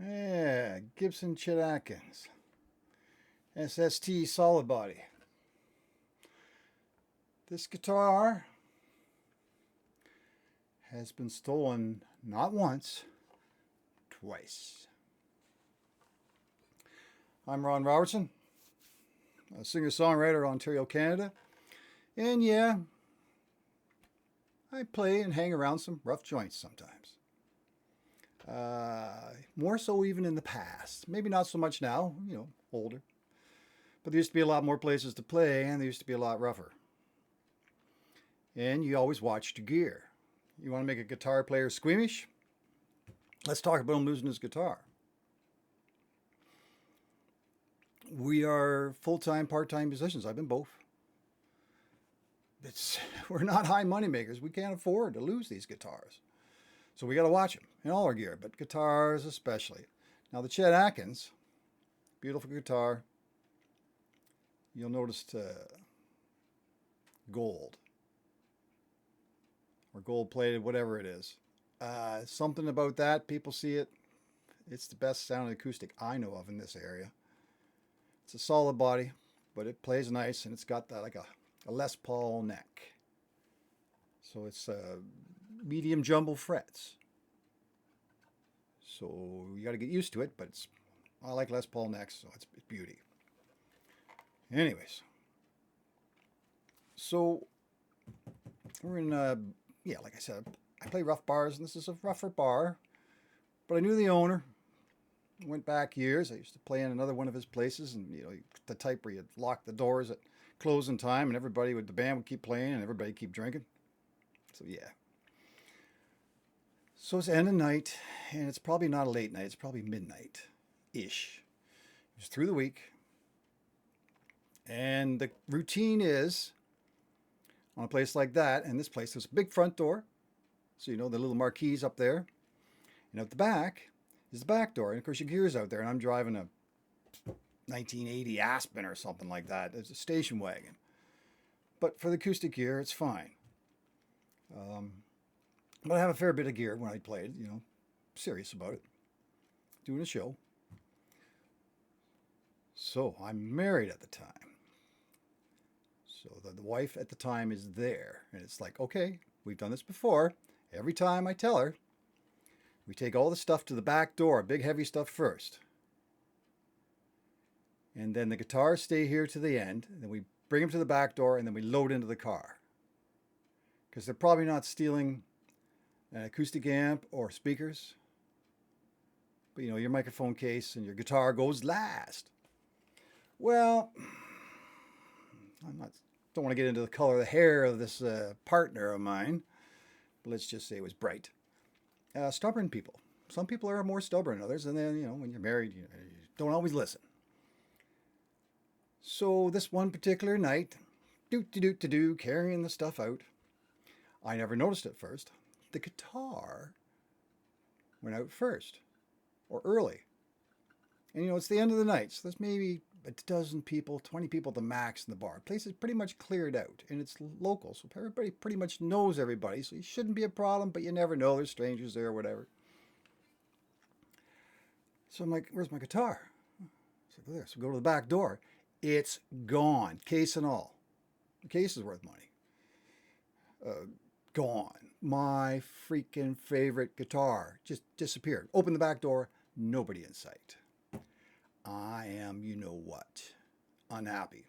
Yeah, Gibson Chet Atkins SST solid body. This guitar has been stolen not once, twice. I'm Ron Robertson, a singer-songwriter, Ontario, Canada. And yeah, I play and hang around some rough joints sometimes. More so even in the past. Maybe not so much now, older. But there used to be a lot more places to play, and there used to be a lot rougher. And you always watched your gear. You want to make a guitar player squeamish? Let's talk about him losing his guitar. We are full-time, part-time musicians. I've been both. We're not high money makers. We can't afford to lose these guitars. So we got to watch them in all our gear, but guitars especially. Now the Chet Atkins, beautiful guitar. You'll notice gold or gold plated, whatever it is. Something about that, people see it. It's the best sounding acoustic I know of in this area. It's a solid body, but it plays nice, and it's got that like a Les Paul neck. So it's medium jumbo frets. So you got to get used to it, but I like Les Paul necks, so it's beauty. Anyways, so we're in, like I said, I play rough bars, and this is a rougher bar, but I knew the owner. Went back years. I used to play in another one of his places, and the type where you'd lock the doors at closing time, and the band would keep playing, and everybody keep drinking. So yeah. So it's end of night, and it's probably not a late night. It's probably midnight-ish. It's through the week, and the routine is on a place like that, and this place, there's a big front door, so the little marquees up there, and at the back is the back door, and of course your gear's out there, and I'm driving a 1980 Aspen or something like that. It's a station wagon. But for the acoustic gear, it's fine. But I have a fair bit of gear when I played, serious about it. Doing a show. So I'm married at the time. So the wife at the time is there. And it's like, okay, we've done this before. Every time I tell her, we take all the stuff to the back door, big heavy stuff first. And then the guitars stay here to the end. And then we bring them to the back door, and then we load into the car. Because they're probably not stealing an acoustic amp or speakers. But your microphone case and your guitar goes last. Well, don't want to get into the color of the hair of this partner of mine. But let's just say it was bright. Stubborn people. Some people are more stubborn than others, and then when you're married, you don't always listen. So this one particular night, carrying the stuff out, I never noticed it first. The guitar went out first, or early. And it's the end of the night, so there's maybe a dozen people, 20 people at the max in the bar. The place is pretty much cleared out, and it's local, so everybody pretty much knows everybody, so it shouldn't be a problem, but you never know. There's strangers there or whatever. So I'm like, where's my guitar? So go there. So go to the back door. It's gone, case and all. The case is worth money. Gone. My freaking favorite guitar just disappeared. Open the back door, nobody in sight. I am, unhappy.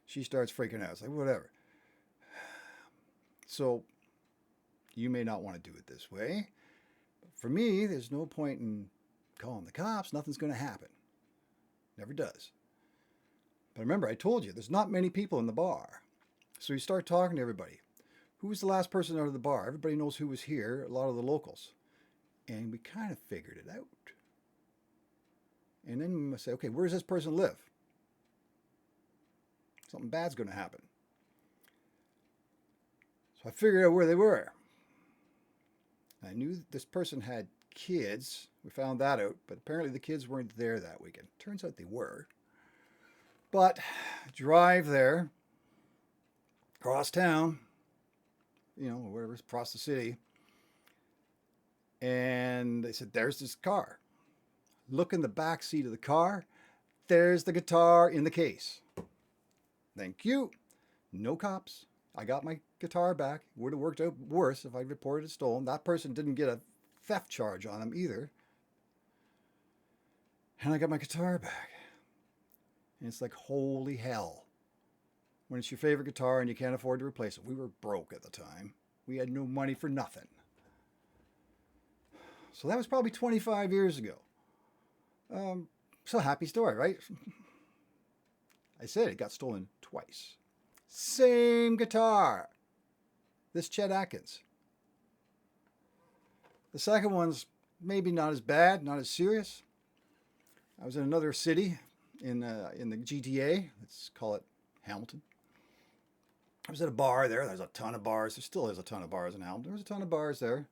She starts freaking out. It's like, whatever. So, you may not want to do it this way. But for me, there's no point in calling the cops. Nothing's going to happen. Never does. But remember, I told you, there's not many people in the bar. So you start talking to everybody. Who was the last person out of the bar? Everybody knows who was here, a lot of the locals. And we kind of figured it out. And then we say, okay, where does this person live? Something bad's going to happen. So I figured out where they were. I knew this person had kids. We found that out. But apparently the kids weren't there that weekend. Turns out they were. But drive there, across town, wherever, across the city. And they said, there's this car. look in the back seat of the car. There's the guitar in the case. Thank you. No cops. I got my guitar back. Would have worked out worse if I reported it stolen. That person didn't get a theft charge on him either. And I got my guitar back. And it's like, holy hell. When it's your favorite guitar and you can't afford to replace it. We were broke at the time. We had no money for nothing. So that was probably 25 years ago. So happy story, right? I said it got stolen twice. Same guitar. This Chet Atkins. The second one's maybe not as bad, not as serious. I was in another city in the GTA. Let's call it Hamilton. I was at a bar there. There's a ton of bars. There still is a ton of bars in Hamilton. There was a ton of bars there.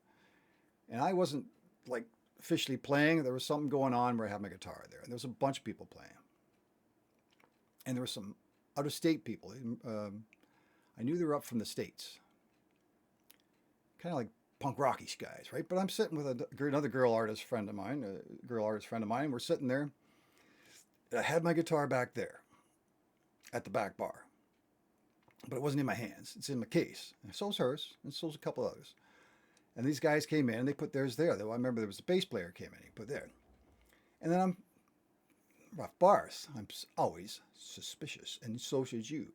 And I wasn't like officially playing. There was something going on where I had my guitar there. And there was a bunch of people playing. And there were some out-of-state people. I knew they were up from the States. Kind of like punk rockish guys, right? But I'm sitting with another girl artist friend of mine. We're sitting there. I had my guitar back there at the back bar. But it wasn't in my hands. It's in my case. And so's hers, and so's a couple others. And these guys came in, and they put theirs there. I remember there was a bass player came in, he put there. And then rough bars. I'm always suspicious, and so should you.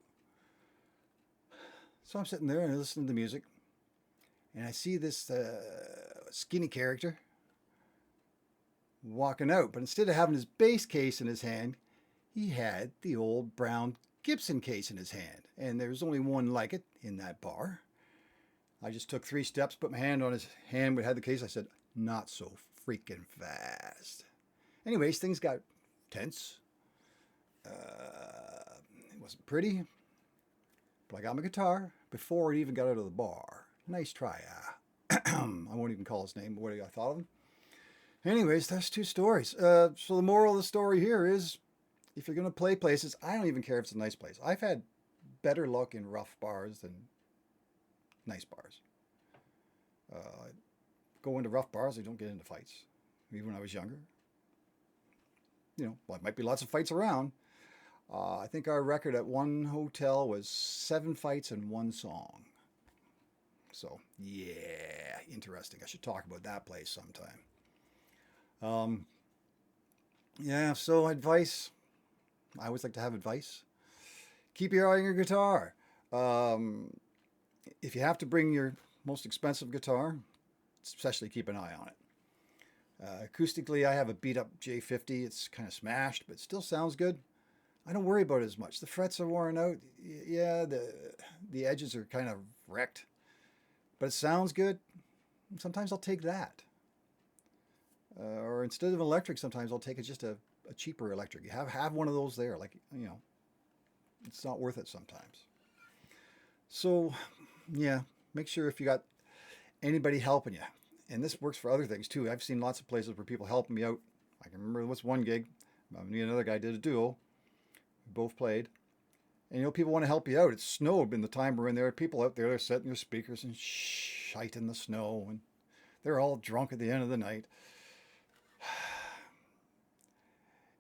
So I'm sitting there and I listen to the music, and I see this skinny character walking out. But instead of having his bass case in his hand, he had the old brown Gibson case in his hand. And there was only one like it in that bar. I just took 3 steps, put my hand on his hand, but had the case. I said, not so freaking fast. Anyways, things got tense. It wasn't pretty, but I got my guitar before it even got out of the bar. Nice try. I won't even call his name, but what I thought of him. Anyways, that's 2 stories. So the moral of the story here is, if you're going to play places, I don't even care if it's a nice place. I've had better luck in rough bars than nice bars. Go into rough bars, I don't get into fights. Even when I was younger. Well, it might be lots of fights around. I think our record at one hotel was 7 fights and 1 song. So, yeah, interesting. I should talk about that place sometime. Yeah, so advice. I always like to have advice. Keep your eye on your guitar. If you have to bring your most expensive guitar, especially keep an eye on it. Acoustically, I have a beat up J50. It's kind of smashed, but it still sounds good. I don't worry about it as much. The frets are worn out. Yeah, the edges are kind of wrecked, but it sounds good. Sometimes I'll take that. Or instead of an electric, sometimes I'll take just a cheaper electric. You have one of those there. It's not worth it sometimes. So, yeah, make sure if you got anybody helping you. And this works for other things too. I've seen lots of places where people helping me out. I can remember there was one gig. Me and another guy did a duo. We both played. And people want to help you out. It snowed in the time we're in there. People out there, they're setting their speakers and shite in the snow. And they're all drunk at the end of the night.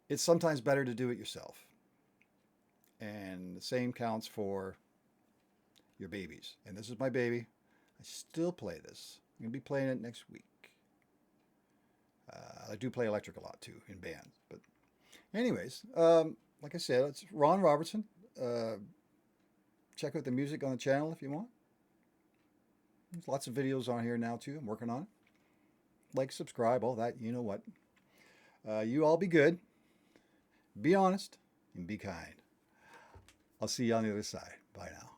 It's sometimes better to do it yourself. And the same counts for your babies. And this is my baby. I still play this. I'm going to be playing it next week. I do play electric a lot too in bands. But anyways, like I said, it's Ron Robertson. Check out the music on the channel if you want. There's lots of videos on here now too. I'm working on it. Like, subscribe, all that. You know what. You all be good. Be honest and be kind. I'll see you on the other side. Bye now.